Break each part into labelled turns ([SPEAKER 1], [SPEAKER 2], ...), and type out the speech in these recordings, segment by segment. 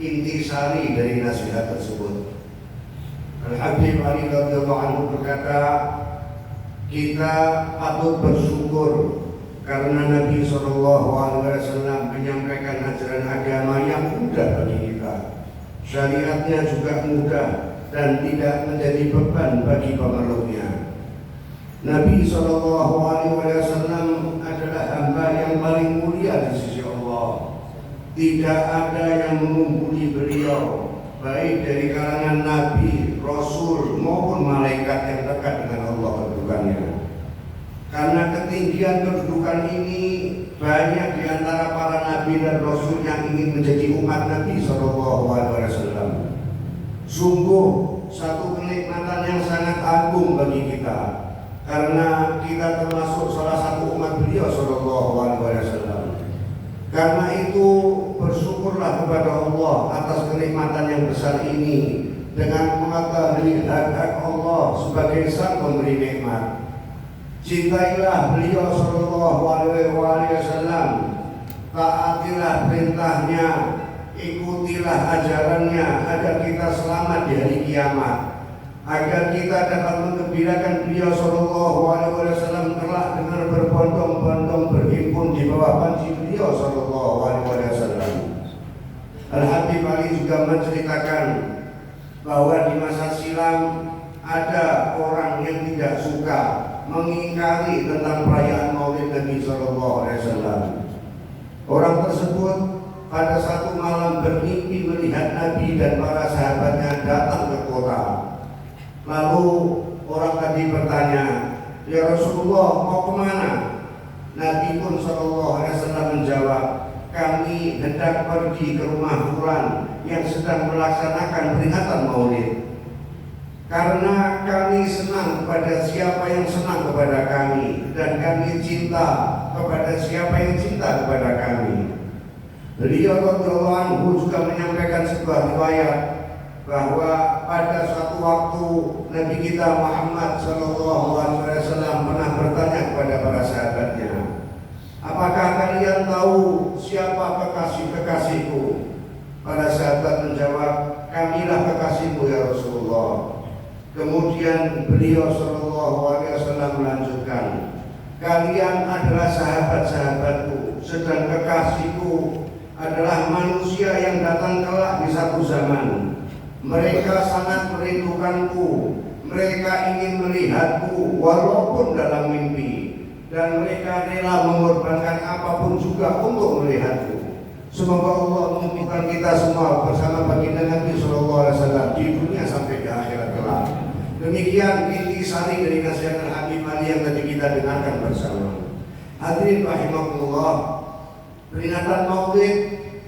[SPEAKER 1] intisari dari nasihat tersebut. Al-Habib Ali radhiyallahu anhu berkata, kita patut bersyukur karena Nabi SAW menyampaikan ajaran agama yang mudah bagi kita. Syariatnya juga mudah dan tidak menjadi beban bagi pemeluknya. Nabi SAW adalah hamba yang paling mulia di sisi Allah. Tidak ada yang mengumpuli beliau, baik dari kalangan Nabi, Rasul maupun malaikat yang dekat dengan Allah kedudukannya. Karena ketinggian kedudukan ini, banyak di antara para Nabi dan Rasul yang ingin menjadi umat Nabi SAW. Sungguh satu kenikmatan yang sangat agung bagi kita, karena kita termasuk salah satu umat beliau SAW. Karena itu bersyukurlah kepada Allah atas kenikmatan yang besar ini dengan mengetahui hak-hak Allah sebagai sang pemberi nikmat. Cintailah beliau sallallahu alaihi wasallam, taatilah perintahnya, ikutilah ajarannya agar kita selamat di hari kiamat, agar kita dapat menggembirakan beliau sallallahu alaihi wasallam kelak dengan berbondong-bondong berhimpun di bawah panji beliau sallallahu alaihi wasallam. Al-Habib Ali juga menceritakan bahwa di masa silam ada orang yang tidak suka, mengingkari tentang perayaan Maulid Nabi SAW. Orang tersebut pada satu malam bermimpi melihat Nabi dan para sahabatnya datang ke kota. Lalu orang tadi bertanya, "Ya Rasulullah, mau kemana?" Nabi pun SAW menjawab, "Kami hendak pergi ke rumah fulan yang sedang melaksanakan peringatan Maulid. Karena kami senang kepada siapa yang senang kepada kami, dan kami cinta kepada siapa yang cinta kepada kami." Beliau radhiyallahu anhu juga menyampaikan sebuah riwayat bahwa pada suatu waktu Nabi kita Muhammad SAW pernah bertanya kepada para sahabatnya, "Apakah kalian tahu siapa kekasih-kekasihku?" Para sahabat menjawab, "Kamilah kekasihmu ya Rasulullah." Kemudian beliau SAW melanjutkan, "Kalian adalah sahabat-sahabatku, sedang kekasihku adalah manusia yang datang kelak di satu zaman. Mereka sangat merindukanku, mereka ingin melihatku walaupun dalam mimpi, dan mereka rela mengorbankan apapun juga untuk melihatku. Semoga Allah mengumpulkan kita semua bersama baginda Nabi SAW di dunia sampai di akhirat kelak." Demikian intisari dari nasihat Al-Habib Ali yang tadi kita dengarkan bersama. Hadirin rahimakumullah, peringatan Maulid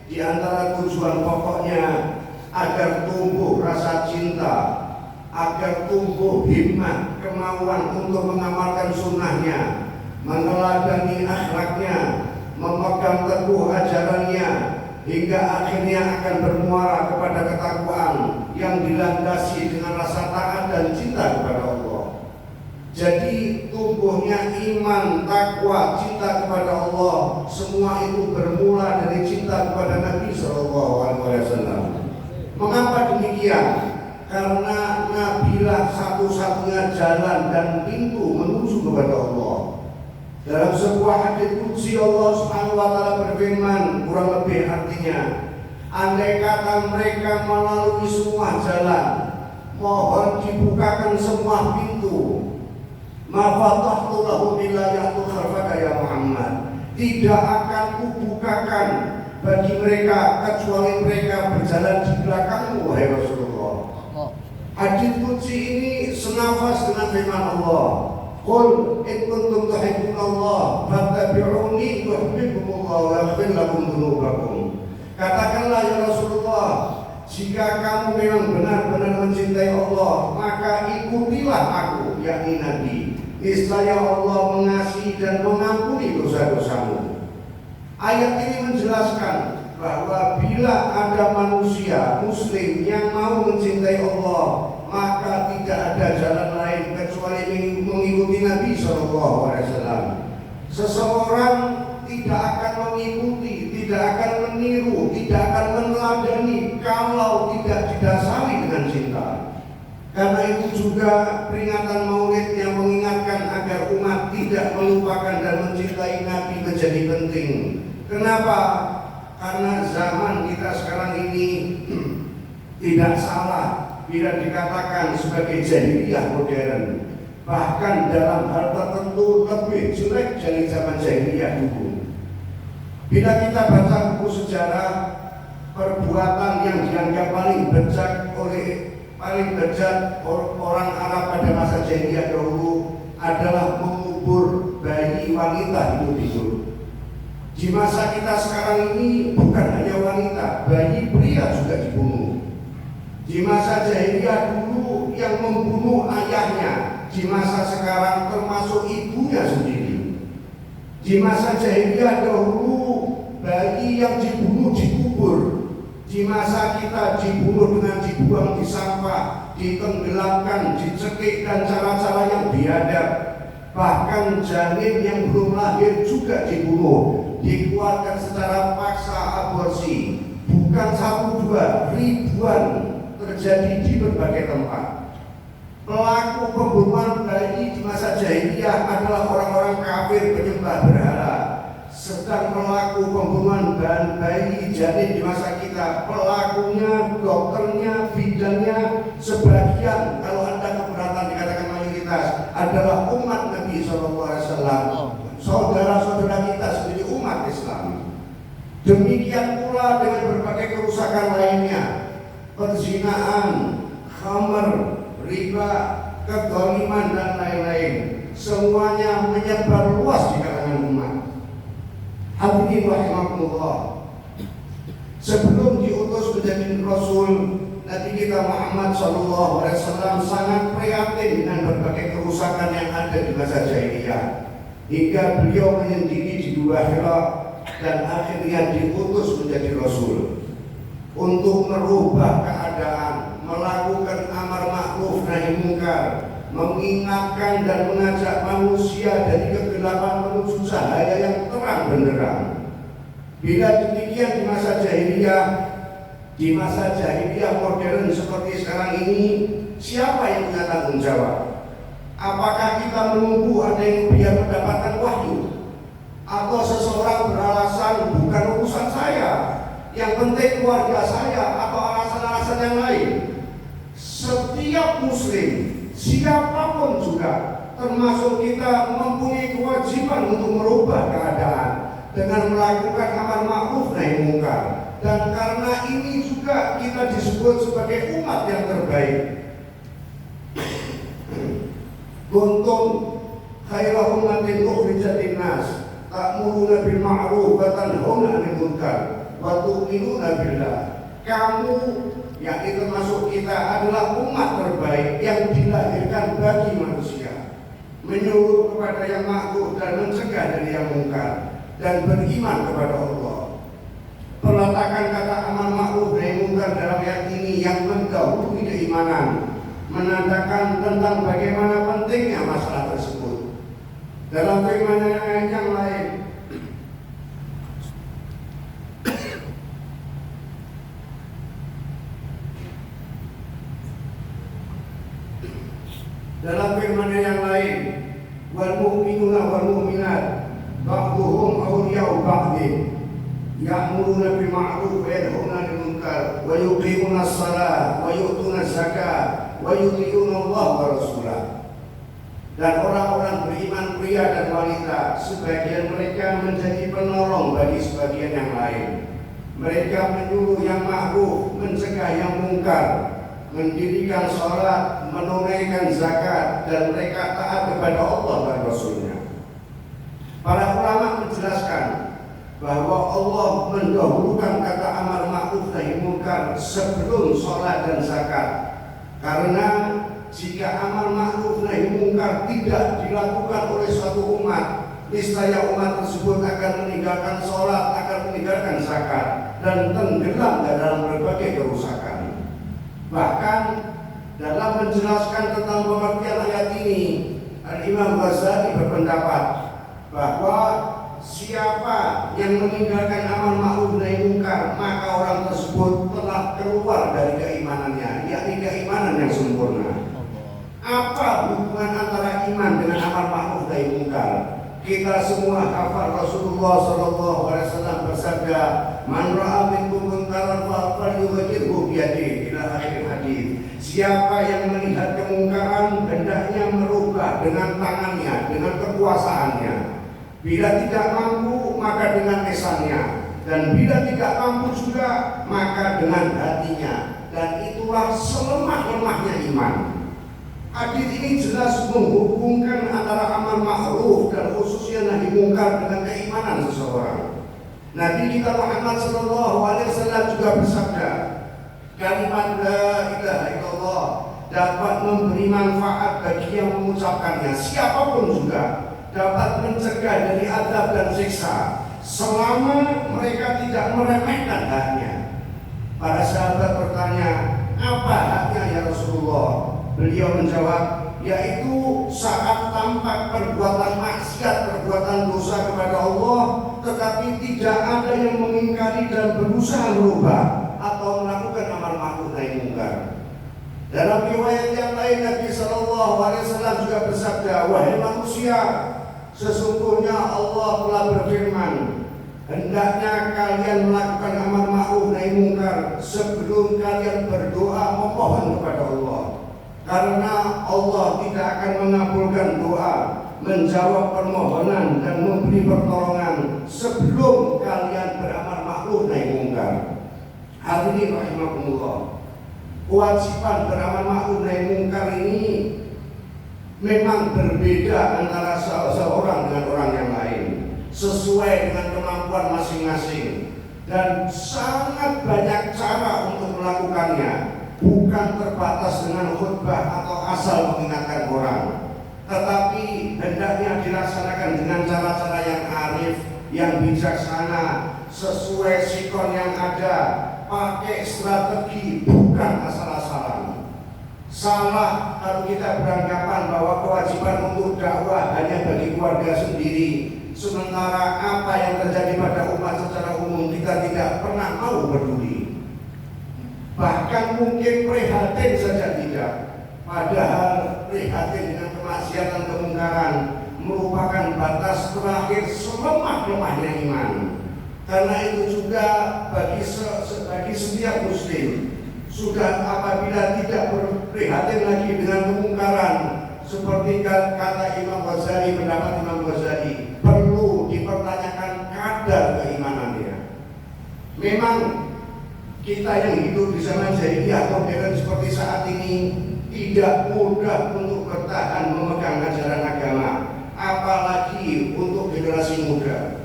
[SPEAKER 1] di antara tujuan pokoknya agar tumbuh rasa cinta, agar tumbuh himmah, kemauan untuk mengamalkan sunnahnya, meneladani akhlaknya, memegang teguh ajarannya, hingga akhirnya akan bermuara kepada ketakwaan yang dilandasi dengan rasa taat dan cinta kepada Allah. Jadi tumbuhnya iman, takwa, cinta kepada Allah, semua itu bermula dari cinta kepada Nabi SAW. Mengapa demikian? Karena Nabilah satu-satunya jalan dan pintu menuju kepada Allah. Dalam sebuah hadits qudsi Allah Subhanahu wa taala berfirman, kurang lebih artinya, andai kata mereka melalui semua jalan, mohon dibukakan semua pintu, ma fatahtu lahum illa ya'tu khalfaka ya Muhammad. Tidak akan kubukakan bagi mereka kecuali mereka berjalan di belakangmu wahai Rasulullah. Hadits qudsi ini senafas dengan firman Allah, "Qul in kuntum tuhibbunallah fattabi'uni yuhibbukumullah wa yaghfir lakum dzunubakum." Katakanlah ya Rasulullah, jika kamu memang benar-benar mencintai Allah, maka ikutilah aku, yakni Nabi. Niscaya Allah mengasihi dan mengampuni dosa-dosamu. Ayat ini menjelaskan bahwa bila ada manusia muslim yang mau mencintai Allah, maka tidak ada jalan lain kecuali mengikuti Nabi SAW. Seseorang tidak akan mengikuti, tidak akan meniru, tidak akan meneladani juga peringatan Maulid yang mengingatkan agar umat tidak melupakan dan mencintai Nabi menjadi penting. Kenapa? Karena zaman kita sekarang ini tidak salah bila dikatakan sebagai jahiliyah modern. Bahkan dalam hal tertentu lebih jelek dari zaman jahiliyah dulu. Bila kita baca buku sejarah, perbuatan yang dianggap paling bejat orang Arab pada masa jahiliyah dahulu adalah mengubur bayi wanita hidup-hidup. Di masa kita sekarang ini bukan hanya wanita, bayi pria juga dibunuh. Di masa jahiliyah dulu yang membunuh ayahnya, di masa sekarang termasuk ibunya sendiri. Di masa jahiliyah dahulu bayi yang dibunuh dikubur. Di masa kita dibunuh dengan dibuang di sampah, ditenggelamkan, dicekik dan cara-cara yang biadab. Bahkan janin yang belum lahir juga dibunuh, dikeluarkan secara paksa aborsi. Bukan satu dua, ribuan terjadi di berbagai tempat. Pelaku pembunuhan bayi di masa jahiliyah adalah orang-orang kafir penyembah berhala. Sedang pelaku pembunuhan bayi janin di masa kita, pelakunya, dokternya, bidannya, sebagian, kalau Anda keberatan dikatakan mayoritas, adalah umat Nabi SAW, saudara-saudara kita sendiri umat Islam. Demikian pula dengan berbagai kerusakan lainnya, perzinaan, khamr, riba, kezaliman dan lain-lain, semuanya menyebar luas di kalangan umat. Hadirin rahimakumullah. Sebelum diutus menjadi Rasul, Nabi kita Muhammad SAW sangat prihatin dengan berbagai kerusakan yang ada di masa jahiliyah, hingga beliau menyendiri di Gua Hira dan akhirnya diutus menjadi Rasul untuk merubah keadaan, melakukan amar ma'ruf nahi munkar, mengingatkan dan mengajak manusia dari kegelapan menuju cahaya yang terang benderang. Bila demikian di masa jahiliyah modern seperti sekarang ini, siapa yang punya tanggung jawab? Apakah kita menunggu ada yang biar mendapatkan wahyu? Atau seseorang beralasan bukan urusan saya, yang penting keluarga saya, atau alasan-alasan yang lain? Setiap muslim, siapapun juga, termasuk kita, mempunyai kewajiban untuk merubah keadaan dengan melakukan amar ma'ruf nahi munkar. Dan karena ini juga kita disebut sebagai umat yang terbaik. Kuntum khaira ummatin ukhrijat linnas ta'muruna bil ma'ruf wa tanhauna 'anil munkar wa tu'minuna billah. Kamu, yakni termasuk kita, adalah umat terbaik yang dilahirkan bagi manusia, menyuruh kepada yang ma'ruf dan mencegah dari yang munkar, dan beriman kepada Allah. Peletakan kata amar ma'ruf nahi munkar dalam ayat ini yang mendahului keimanan menandakan tentang bagaimana pentingnya masalah tersebut. Dalam keimanan yang lain, wal mu'minuna wal mu'minat ba'duhum awliya'u ba'din ya'muruna bil ma'ruf wa yanhauna 'anil munkar wa yuqimuna as-shalah wa yu'tuna az-zakah wa yuti'una Allah wa rasulah. Dan orang-orang beriman pria dan wanita, sebagian mereka menjadi penolong bagi sebagian yang lain. Mereka menyuruh yang ma'ruf, mencegah yang mungkar, mendirikan sholat, menunaikan zakat, dan mereka taat kepada Allah dan Rasulnya. Para ulama menjelaskan bahwa Allah mendahulukan kata amar ma'ruf nahi munkar sebelum sholat dan zakat, karena jika amar ma'ruf nahi munkar tidak dilakukan oleh suatu umat, niscaya umat tersebut akan meninggalkan sholat, akan meninggalkan zakat, dan tenggelam dalam berbagai kerusakan. Bahkan dalam menjelaskan tentang pengertian ayat ini, Al-Imam Ghazali berpendapat bahwa siapa yang meninggalkan amar ma'ruf nahi munkar, maka orang tersebut telah keluar dari keimanannya, yakni keimanan yang sempurna. nahi munkar. Kita semua hafal Rasulullah SAW bersabda, "Man ra'a minkum munkaran falyughayyirhu biyadihi," ila akhir hadis. Siapa yang melihat kemungkaran hendaknya merubah dengan tangannya, dengan kekuasaannya. Bila tidak mampu maka dengan lisannya, dan bila tidak mampu juga maka dengan hatinya. Dan itulah selemah-lemahnya iman. Hadis ini jelas menghubungkan antara amal ma'ruf dan khususnya nahi mungkar dengan keimanan seseorang. Nabi kita Muhammad SAW juga bersabda, kalimat la ilaha illallah dapat memberi manfaat bagi yang mengucapkannya. Siapapun juga dapat mencegah dari azab dan siksa selama mereka tidak meremehkan haknya. Para sahabat bertanya, apa haknya ya Rasulullah? Beliau menjawab, yaitu saat tampak perbuatan maksiat, perbuatan dosa kepada Allah, tetapi tidak ada yang mengingkari dan berusaha merubah atau melakukan amal ma'ruf nahi munkar. Dalam riwayat yang lain Nabi SAW juga bersabda, wahai manusia, sesungguhnya Allah telah berfirman, hendaknya kalian melakukan amal ma'ruf nahi munkar sebelum kalian berdoa memohon kepada Allah. Karena Allah tidak akan mengabulkan doa, menjawab permohonan dan memberi pertolongan sebelum kalian beramal ma'ruf nahi munkar. Hadirin rahimakumullah, kewajiban beramal ma'ruf nahi munkar ini memang berbeda antara seorang dengan orang yang lain, sesuai dengan kemampuan masing-masing, dan sangat banyak cara untuk melakukannya. Bukan terbatas dengan khutbah atau asal mengingatkan orang, tetapi hendaknya dilaksanakan dengan cara-cara yang arif, yang bijaksana, sesuai sikon yang ada, pakai strategi, bukan asal-asalan. Salah kalau kita beranggapan bahwa kewajiban untuk dakwah hanya bagi keluarga sendiri, sementara apa yang terjadi pada umat secara umum kita tidak pernah mau peduli. Bahkan mungkin prihatin saja tidak. Padahal prihatin dengan kemaksiatan kemungkaran merupakan batas terakhir selemah-lemahnya iman. Karena itu juga bagi setiap muslim, sudah apabila tidak berprihatin lagi dengan kemungkaran, seperti kata Imam Ghazali, pendapat Imam Ghazali, perlu dipertanyakan kadar keimanannya. Memang kita yang hidup di zaman jahiliyah modern seperti saat ini tidak mudah untuk bertahan memegang ajaran agama, apalagi untuk generasi muda.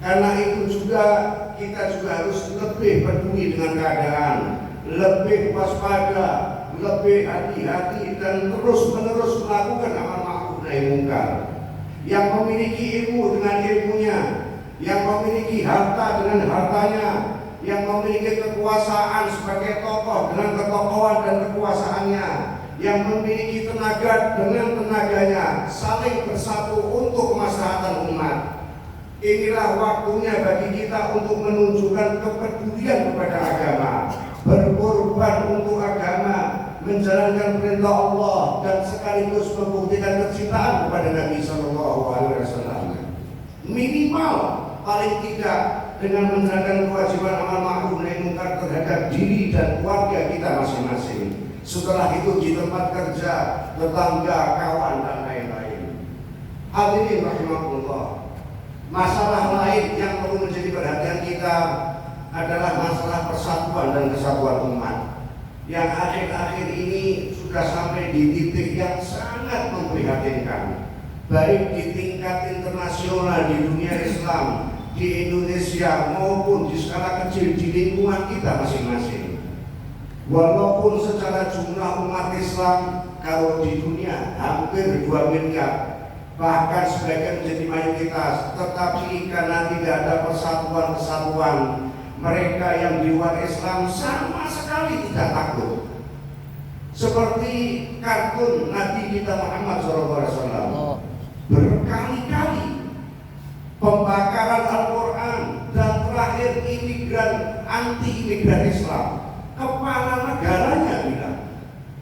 [SPEAKER 1] Karena itu juga kita juga harus lebih peduli dengan keadaan, lebih waspada, lebih hati-hati, dan terus-menerus melakukan amal ma'ruf nahi munkar. Yang memiliki ilmu dengan ilmunya, yang memiliki harta dengan hartanya, yang memiliki kekuasaan sebagai tokoh dengan ketokohan dan kekuasaannya, yang memiliki tenaga dengan tenaganya, saling bersatu untuk kemaslahatan umat. Inilah waktunya bagi kita untuk menunjukkan kepedulian kepada agama, berkorban untuk agama, menjalankan perintah Allah, dan sekaligus membuktikan kecintaan kepada Nabi SAW. Minimal paling tidak dengan menjalankan kewajiban amal ma'ruf nahi munkar terhadap diri dan keluarga kita masing-masing. Setelah itu di tempat kerja, tetangga, kawan, dan lain-lain. Hadirin rahimakumullah, masalah lain yang perlu menjadi perhatian kita adalah masalah persatuan dan kesatuan umat, yang akhir-akhir ini sudah sampai di titik yang sangat memprihatinkan, baik di tingkat internasional di dunia Islam, di Indonesia, maupun di skala kecil di lingkungan kita masing-masing. Walaupun secara jumlah umat Islam kalau di dunia hampir 2 miliar, bahkan sebagian menjadi mayoritas, tetapi karena tidak ada persatuan-kesatuan, mereka yang di luar Islam sama sekali tidak takut. Seperti kartun Nabi kita Muhammad SAW, berkali-kali pembakaran Al-Quran, dan terakhir imigran, anti-imigran Islam. Kepala negaranya bilang,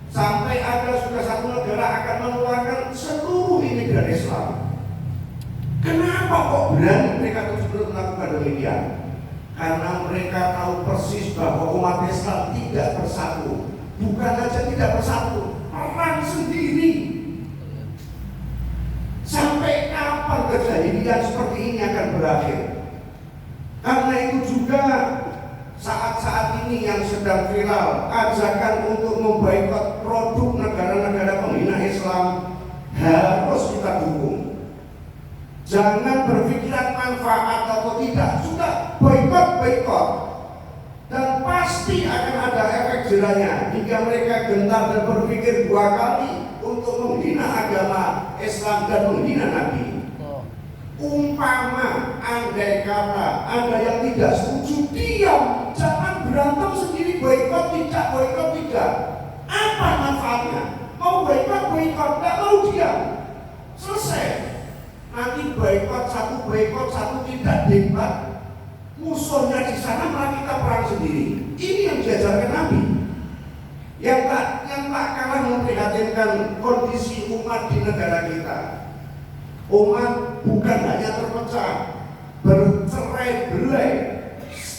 [SPEAKER 1] sampai ada sudah satu negara akan mengeluarkan seluruh imigran Islam. Kenapa kok berani mereka tersebut melakukan demikian? Karena mereka tahu persis bahwa umat Islam tidak bersatu. Bukan saja tidak bersatu, perang sendiri. Sampai kapan kejadian seperti ini akan berakhir? Karena itu juga saat-saat ini yang sedang viral ajakan untuk memboikot produk negara-negara penghina Islam harus kita dukung. Jangan berpikiran manfaat atau tidak, sudah boikot. Dan pasti akan ada efek jerahnya hingga mereka gentar dan berpikir dua kali untuk menghina agama Islam dan menghina Nabi. Umpama andai kata ada yang tidak setuju, diam, jangan berantem sendiri, boikot tidak. Apa manfaatnya? Mau boikot, tidak mau diam, selesai. Nanti boikot satu tidak debat. Musuhnya di sana malah kita perang sendiri. Ini yang diajarkan Nabi. Yang tak kalah memprihatinkan kondisi umat di negara kita. Umat bukan hanya terpecah, bercerai-berai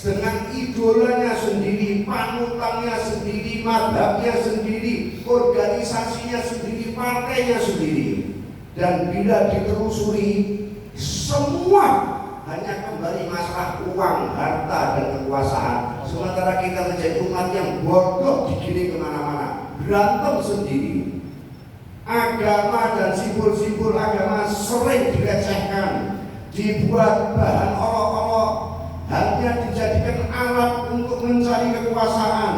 [SPEAKER 1] dengan idolanya sendiri, panutannya sendiri, madhabnya sendiri, organisasinya sendiri, partainya sendiri. Dan bila ditelusuri, semua hanya kembali masalah uang, harta, dan kekuasaan. Sementara kita menjadi umat yang bodoh, digiring kemana-mana, berantem sendiri. Agama dan simbol-simbol agama sering dilecehkan, dibuat bahan olok-olok, hanya dijadikan alat untuk mencari kekuasaan.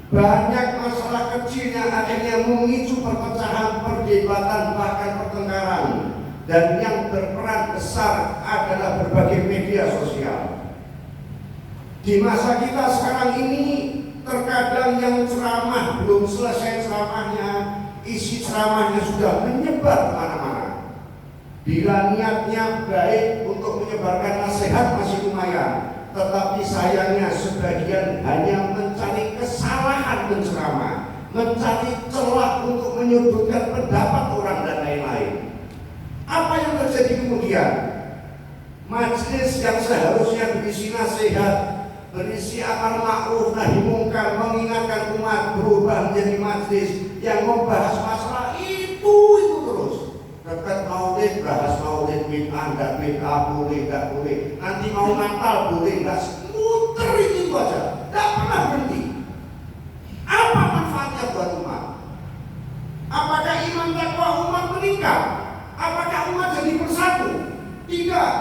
[SPEAKER 1] Banyak masalah kecil yang akhirnya memicu perpecahan, perdebatan, bahkan pertengkaran. Dan yang berperan besar adalah berbagai media sosial. Di masa kita sekarang ini, terkadang yang ceramah belum selesai ceramahnya, isi ceramahnya sudah menyebar kemana-mana. Bila niatnya baik untuk menyebarkan nasihat masih lumayan, tetapi sayangnya sebagian hanya mencari kesalahan penceramah, mencari celah untuk menyudutkan pendapat orang dan lain-lain. Apa yang terjadi kemudian? Majelis yang seharusnya berisi nasihat, berisi amar ma'ruf nahi mungkar, mengingatkan umat, berubah menjadi majelis yang membahas masalah itu terus. Dekat maulid, bahas maulid, bid'ah, boleh, tidak boleh. Nanti mau Natal boleh, tidak, muter itu aja, tidak pernah berhenti. Apa manfaatnya buat umat? Apakah iman takwa umat meningkat? Apakah umat jadi bersatu? Tidak.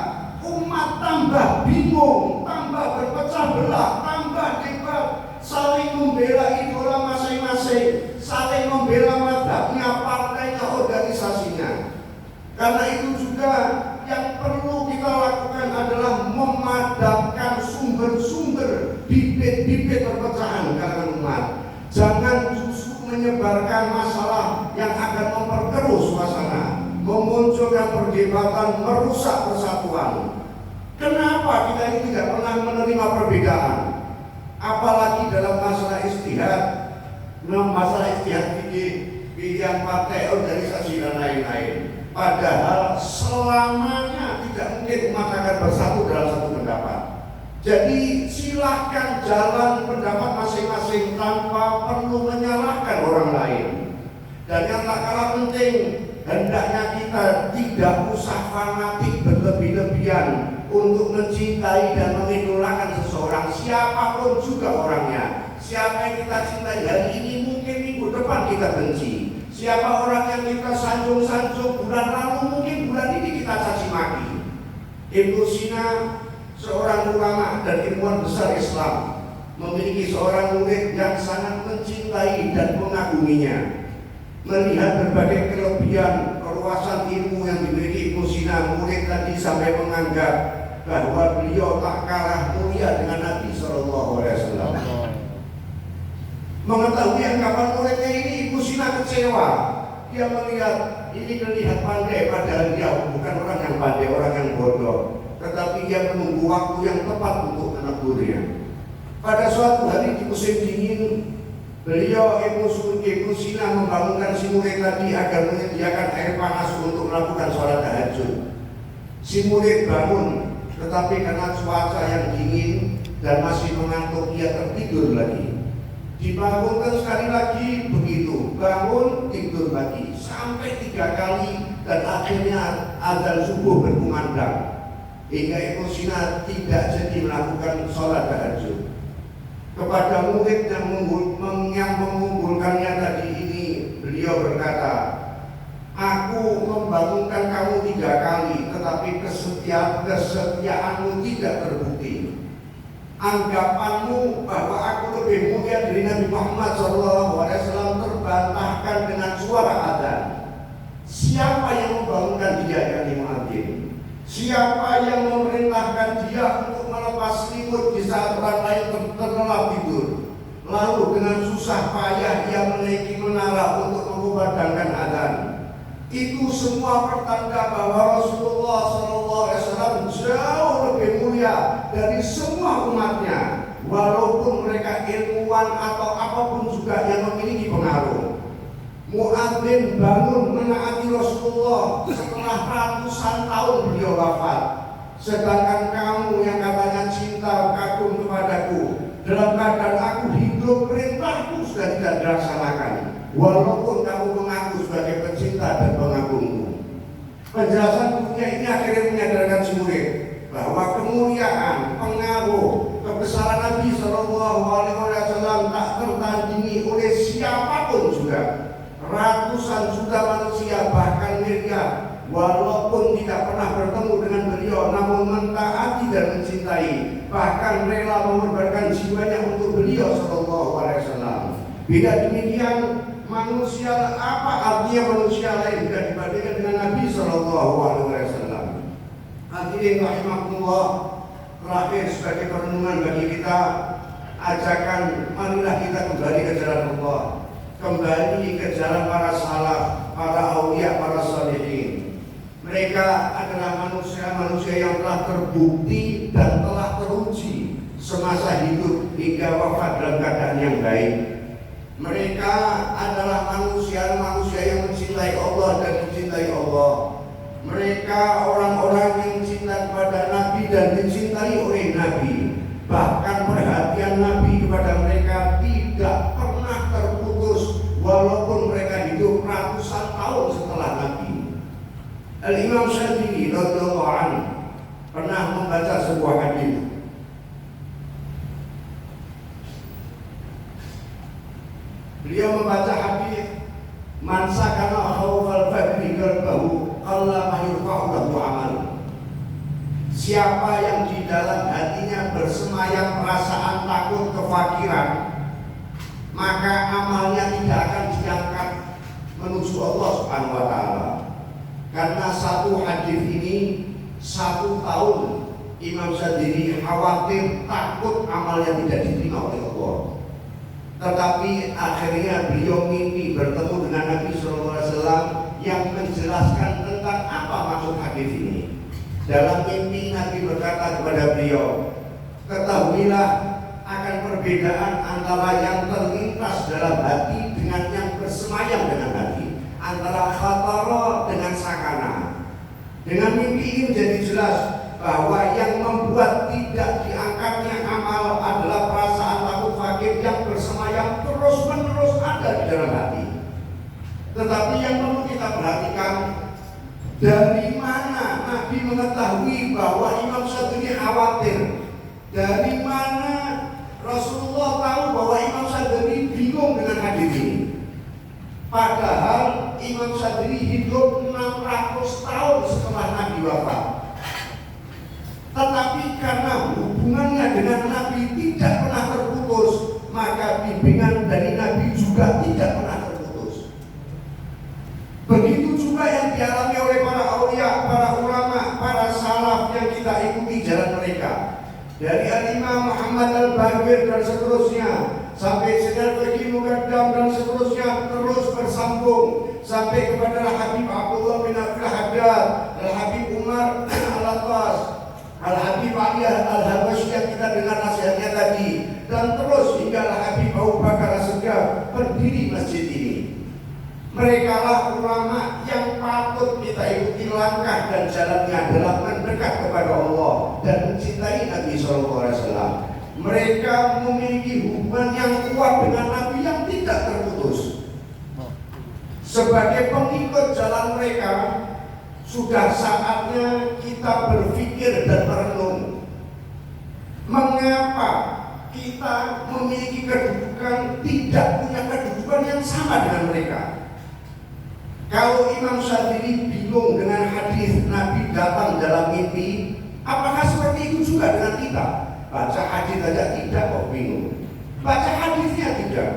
[SPEAKER 1] Umat tambah bingung, tambah berpecah belah, tambah debat, saling membela idola masing-masing, saling membela madhabnya, partainya, organisasinya. Karena itu juga yang perlu kita lakukan adalah memadamkan sumber-sumber bibit-bibit perpecahan kalangan umat. Jangan justru menyebarkan masalah yang akan memperkeruh suasana, memunculkan perdebatan, merusak persatuan. Kenapa kita ini tidak pernah menerima perbedaan? Apalagi dalam masalah istihad, fikih, pilihan partai, organisasi dan lain-lain. Padahal selamanya tidak mungkin umat akan bersatu dalam satu pendapat. Jadi silahkan jalan pendapat masing-masing tanpa perlu menyalahkan orang lain. Dan yang tak kalah penting, hendaknya kita tidak usah fanatik berlebih-lebihan untuk mencintai dan mengidolakan seseorang, siapapun juga orangnya. Siapa yang kita cintai hari ini mungkin minggu depan kita benci. Siapa orang yang kita sanjung-sanjung bulan lalu mungkin bulan ini kita caci maki. Ibnu Sina, seorang ulama dan ilmuwan besar Islam, memiliki seorang murid yang sangat mencintai dan mengaguminya. Melihat berbagai kelebihan, keluasan ilmu yang dimiliki Ibnu Sina, murid tadi sampai menganggap bahwa beliau tak kalah mulia dengan Nabi Shallallahu Alaihi Wasallam. Mengetahui anggapan muridnya ini, Ibnu Sina kecewa. Dia melihat ini terlihat pandai, padahal dia bukan orang yang pandai, orang yang bodoh. Tetapi dia menunggu waktu yang tepat untuk menegurnya. Pada suatu hari di musim dingin, beliau Ibnu Sina membangunkan si murid tadi agar menyediakan air panas untuk melakukan sholat tahajud. Si murid bangun, tetapi karena cuaca yang dingin dan masih mengantuk, ia tertidur lagi. Dibangunkan sekali lagi, begitu, bangun, tidur lagi, sampai 3 kali, dan akhirnya azan subuh berkumandang. Hingga Ibnu Sina tidak jadi melakukan sholat tahajud. Kepada murid yang mengunggulkannya tadi ini, beliau berkata, aku membangunkan kamu 3 kali, tetapi kesetiaanmu tidak terbukti. Anggapanmu bahwa aku lebih mulia dari Nabi Muhammad SAW terbantahkan dengan suara azan. Siapa yang membangunkan dia, yakni Muadzin? Siapa yang memerintahkan dia untuk melepas selimut di saat orang lain terlelap tidur? Lalu dengan susah payah dia menaiki menara untuk mengumandangkan azan. Itu semua pertanda bahwa Rasulullah SAW jauh lebih mulia dari semua umatnya, walaupun mereka ilmuwan atau apapun juga yang memiliki pengaruh. Muadzin bangun menaati Rasulullah setelah ratusan tahun beliau wafat. Sedangkan kamu yang katanya cinta kagum kepadaku, dalam keadaan aku hidup, perintahku sudah tidak dilaksanakan, walaupun kamu mengaku sebagai pecinta dan pengagumku. Penjelasan dunia ini akhirnya menyadarkan si murid bahwa kemuliaan, pengaruh, kebesaran Nabi SAW tak tertandingi oleh siapapun juga. Ratusan juta manusia, bahkan miliar, walaupun tidak pernah bertemu dengan beliau, namun mentaati dan mencintai, bahkan rela mengorbankan jiwanya untuk beliau SAW. Bila demikian, manusia, apa artinya manusia lain jika dibandingkan dengan Nabi SAW? Hadirin rahimakumullah, terakhir sebagai perenungan bagi kita, ajakan marilah kita kembali ke jalan Allah, kembali ke jalan para salaf, para aulia, para salihin. Mereka adalah manusia-manusia yang telah terbukti dan telah teruji semasa hidup hingga wafat dalam keadaan yang baik. Mereka adalah manusia-manusia yang mencintai Allah dan dicintai Allah. Mereka orang-orang yang cinta kepada Nabi dan dicintai oleh Nabi. Bahkan perhatian Nabi kepada mereka tidak pernah terputus, walaupun mereka hidup ratusan tahun setelah Nabi. Al-Imam Syadili radhiyallahu anhu pernah membaca sebuah hadis. Beliau membaca hadis, man sakana khawfal faqri qalbahu qalla ma yurfa'u lahu amal. Siapa yang di dalam hatinya bersemayam perasaan takut kefakiran, maka amalnya tidak akan diangkat menuju Allah Subhanahu wa taala. Karena satu hadis ini, 1 tahun Imam Syadili khawatir, takut amalnya tidak diterima oleh Allah. Tetapi akhirnya beliau mimpi bertemu dengan Nabi SAW yang menjelaskan tentang apa maksud hadis ini. Dalam mimpi Nabi berkata kepada beliau, ketahuilah akan perbedaan antara yang terlintas dalam hati dengan yang bersemayam dengan hati, antara khatara dengan sakana. Dengan mimpi ini menjadi jelas bahwa yang membuat tidak diangkatnya amal adalah perasaan takut fakir yang bersemayam terus-menerus ada di dalam hati. Tetapi yang perlu kita perhatikan, dari mana Nabi mengetahui bahwa Imam Syadili khawatir? Dari mana Rasulullah tahu bahwa Imam Syadili bingung dengan hadis ini? Padahal Imam Syadili hidup 600 tahun setelah Nabi wafat. Tetapi karena hubungannya dengan Nabi tidak pernah terputus, maka bimbingan dari Nabi juga tidak pernah terputus. Begitu juga yang dialami oleh para aulia, para ulama, para salaf yang kita ikuti jalan mereka. Dari Al-Imam Muhammad Al-Baqir dan seterusnya, sampai Sayyid Al-Faqih Muqaddam dan seterusnya, terus bersambung sampai kepada Al-Habib Abdullah bin Abdul Haddad, Al-Habib Umar Al-Attas, Al-Habib Ali Al-Habashi yang kita dengar nasihatnya tadi, dan terus hingga Al-Habib Abu Bakar As-Sigaf pendiri masjid ini. Mereka lah ulama yang patut kita ikuti langkah dan jalannya adalah mendekat kepada Allah dan mencintai Nabi Sallallahu Alaihi Wasallam. Mereka memiliki hubungan yang kuat dengan Nabi yang tidak terputus. Sebagai pengikut jalan mereka, sudah saatnya kita berpikir dan merenung, mengapa kita memiliki kedudukan tidak punya kedudukan yang sama dengan mereka. Kalau Imam Syafi'i bingung dengan hadis Nabi datang dalam mimpi, apakah seperti itu juga dengan kita? Baca hadis saja tidak kok bingung. Baca hadisnya tidak.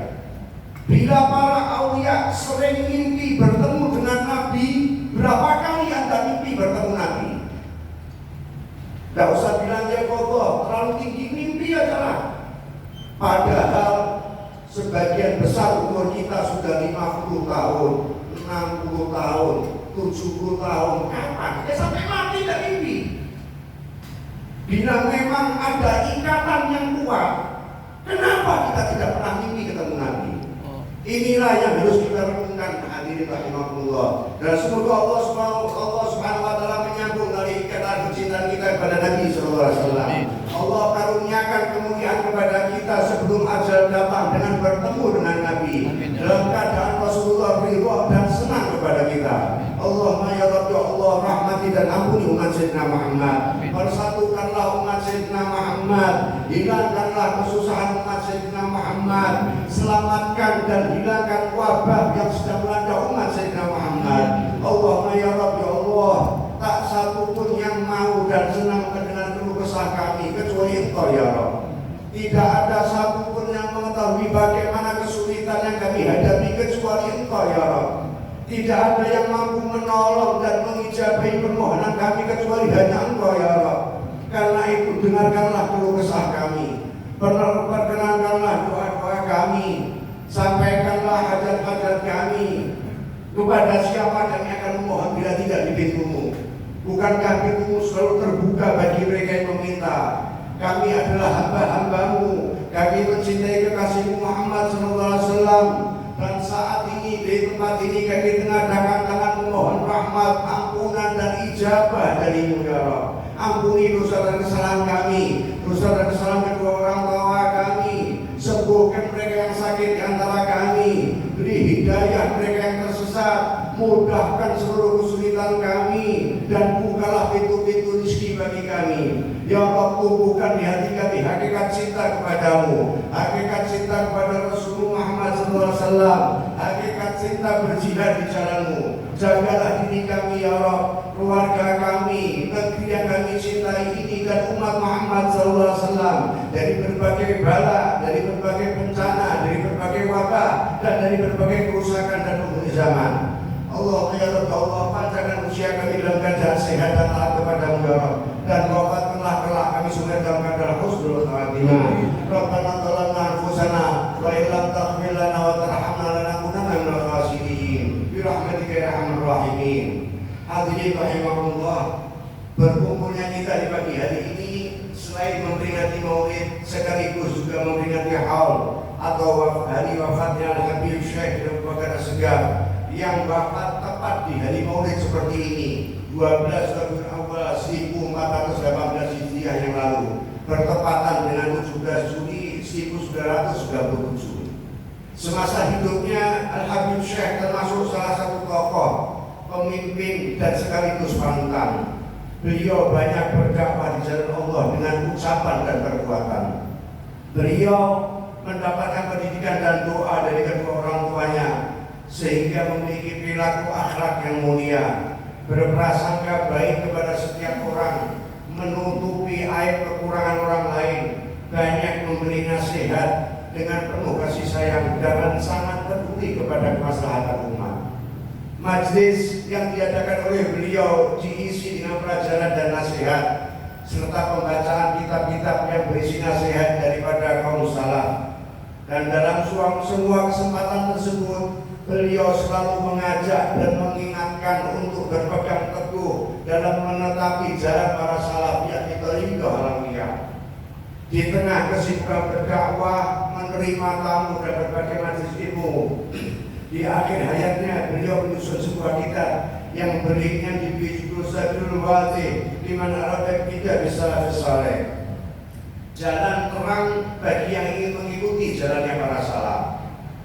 [SPEAKER 1] Bila para aulia sering mimpi bertemu dengan Nabi, berapa kali Anda mimpi bertemu Nabi? Tidak usah bilang ya kodoh, terlalu tinggi mimpi aja lah. Padahal sebagian besar umur kita sudah 50 tahun, 60 tahun, 70 tahun. Kapan? Ya sampai mati tidak mimpi. Bila memang ada ikatan yang kuat, kenapa kita tidak pernah mimpi ketemu Nabi? Inilah yang harus kita renungkan, hadirin rahimahullah. Dan semoga Allah Subhanahu wa taala menyambung dari ikatan kecintaan kita kepada Nabi sallallahu alaihi wasallam. Allah karuniakan kemuliaan kepada kita sebelum ajal datang dengan bertemu dengan Nabi. Dalam keadaan Rasulullah ridha dan senang kepada kita. Allahumma ya Rabbi Allah rahmati dan ampuni umat Sayyidina Muhammad. Persatukanlah umat Sayyidina Muhammad. Hilangkanlah kesusahan umat Sayyidina Muhammad. Selamatkan dan hilangkan wabah yang sedang melanda umat Sayyidina Muhammad. Allahumma ya Rabbi Allah, tak satu pun yang mau dan senang dengan keluh kesah kami kecuali Engkau ya Rabb. Tidak ada satu pun yang mengetahui bagaimana kesulitan yang kami hadapi kecuali Engkau ya Rabb. Tidak ada yang mampu menolong dan mengijabahi permohonan kami kecuali hanya Engkau ya Rabb. Karena itu dengarkanlah keluh kesah kami, perkenankanlah doa-doa kami, sampaikanlah hajat-hajat kami kepada siapa yang akan memohon bila tidak di pintumu. Bukankah pintumu selalu terbuka bagi mereka yang meminta? Kami adalah hamba-hambamu, kami mencintai kekasihmu Muhammad SAW. Dan saat ini di tempat ini kami mengadakan tangan memohon rahmat, ampunan dan ijabah darimu ya Rabb. Ampuni dosa dan kesalahan kami, dosa dan kesalahan kedua orang tua kami. Sembuhkan mereka yang sakit di antara kami. Beri hidayah mereka yang tersesat. Mudahkan seluruh kesulitan kami dan bukalah pintu-pintu rezeki bagi kami. Ya Allah, tumbuhkan di hati kami hakikat cinta kepadamu, hakikat cinta kepada Rasulullah Muhammad SAW, hakikat cinta berjihad di jalanmu. Jagalah diri kami ya Rabb, keluarga kami, negeri yang kami cintai ini dan umat Muhammad SAW dari berbagai bala, dari berbagai bencana, dari berbagai wabah dan dari berbagai kerusakan dan penghuni zaman. Allah ya Rabbi Allah, panjangkan usia kami dalam keadaan sehat dan taat kepadamu ya Rabb, dan wafatkanlah kelak kami sudah dalam keadaan husnul khatimah. Rabbana zalamna anfusana wa illam taghfir lana wa tarhamna lanakunanna minal khasirin bi rahmatika ya arhamar rahimin. Hadirin rahimahullah, berkumpulnya kita di pagi hari ini selain memperingati Maulid sekaligus juga memperingati haul atau hari wafatnya Habib Syekh Abu Bakar As-Segaf yang wafat tepat di hari Maulid seperti ini, 12 Rabiul Awal 1418 Hijriah yang lalu, bertepatan dengan 17 Juli 1997. Semasa hidupnya Al-Habib Syekh termasuk salah satu tokoh, pemimpin dan sekaligus panutan. Beliau banyak berdakwah di jalan Allah dengan ucapan dan perbuatan. Beliau mendapatkan pendidikan dan doa dari kedua orang tuanya, sehingga memiliki perilaku akhlak yang mulia, berprasangka baik kepada setiap orang, menutupi aib kekurangan orang lain, banyak memberi nasihat dengan penuh kasih sayang dan sangat peduli kepada kemaslahatan umat. Majlis yang diadakan oleh beliau diisi dengan pelajaran dan nasihat serta pembacaan kitab-kitab yang berisi nasihat daripada kaum salaf. Dan dalam semua kesempatan tersebut beliau selalu mengajak dan mengingatkan untuk berpegang teguh dalam menetapi jalan para salaf yakni thariqah alawiyah. Di tengah kesibukan berdakwah, menerima tamu dan berbagai majelis ilmu, di akhir hayatnya beliau menyusun sebuah kitab yang beriknya di Bijul Sadul Wati liman arada kita bisa saleh. Jalan terang bagi yang ingin mengikuti jalannya para salaf.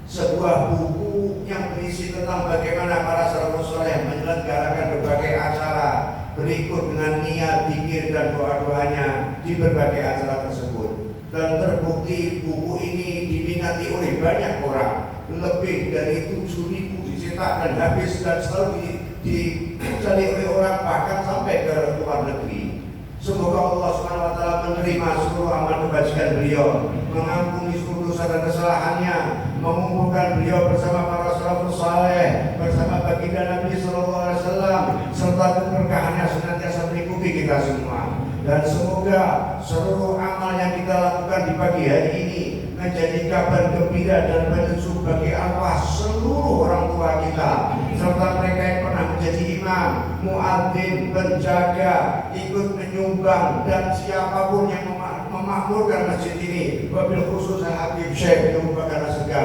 [SPEAKER 1] Sebuah buku yang berisi tentang bagaimana para salafus saleh menyelenggarakan berbagai acara berikut dengan niat, zikir dan doa-doanya di berbagai acara tersebut. Dan terbukti buku ini diminati oleh banyak orang, lebih dari 7.000 dicetak dan habis dan selalu dicari oleh orang bahkan sampai ke luar negeri. Semoga Allah SWT menerima seluruh amal kebajikan beliau, mengampuni seluruh dosa dan kesalahannya, mengumpulkan beliau bersama para salafus saleh, bersama baginda Nabi SAW, serta keberkahannya senantiasa mengikuti kita semua. Dan semoga seluruh amal yang kita lakukan di pagi hari ini menjadi kabar gembira dan penyusup bagi arwah seluruh orang tua kita, serta mereka yang pernah menjadi imam, muadzin, penjaga, ikut menyumbang, dan siapapun yang memakmurkan masjid ini, wabil khusus Habib Syekh Nurbakana Segaf